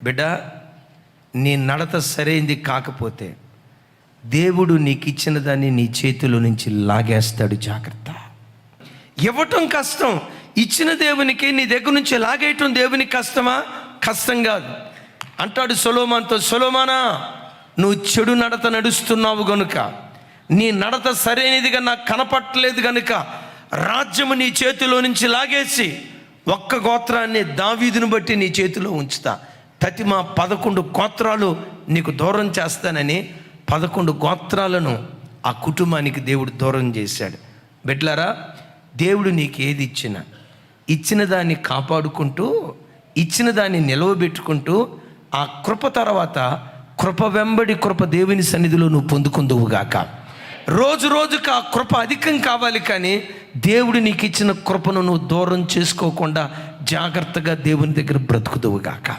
బిడ్డ, నీ నడత సరైంది కాకపోతే దేవుడు నీకు ఇచ్చిన దాన్ని నీ చేతిలో నుంచి లాగేస్తాడు. జాగ్రత్త. ఇవ్వటం కష్టం, ఇచ్చిన దేవునికి నీ దగ్గర నుంచి లాగేయటం దేవునికి కష్టమా? కష్టం కాదు. అంటాడు సొలొమోనుతో, సొలొమోనా, నువ్వు చెడు నడత నడుస్తున్నావు గనుక, నీ నడత సరైనదిగా నాకు కనపట్టలేదు గనుక రాజ్యము నీ చేతిలో నుంచి లాగేసి ఒక్క గోత్రాన్ని, దావీదును బట్టి నీ చేతిలో ఉంచుతా. తతిమ 11 గోత్రాలు నీకు దూరం చేస్తానని 11 గోత్రాలను ఆ కుటుంబానికి దేవుడు దూరం చేశాడు. బిడ్డలారా, దేవుడు నీకు ఏది ఇచ్చినా ఇచ్చిన దాన్ని కాపాడుకుంటూ, ఇచ్చిన దాన్ని నిలవబెట్టుకుంటూ, ఆ కృప తర్వాత కృప వెంబడి కృప దేవుని సన్నిధిలో నువ్వు పొందుకుందువుగాక. రోజు రోజుకు ఆ కృప అధికం కావాలి, కానీ దేవుడు నీకు ఇచ్చిన కృపను నువ్వు దూరం చేసుకోకుండా జాగ్రత్తగా దేవుని దగ్గర బ్రతుకుదువుగాక.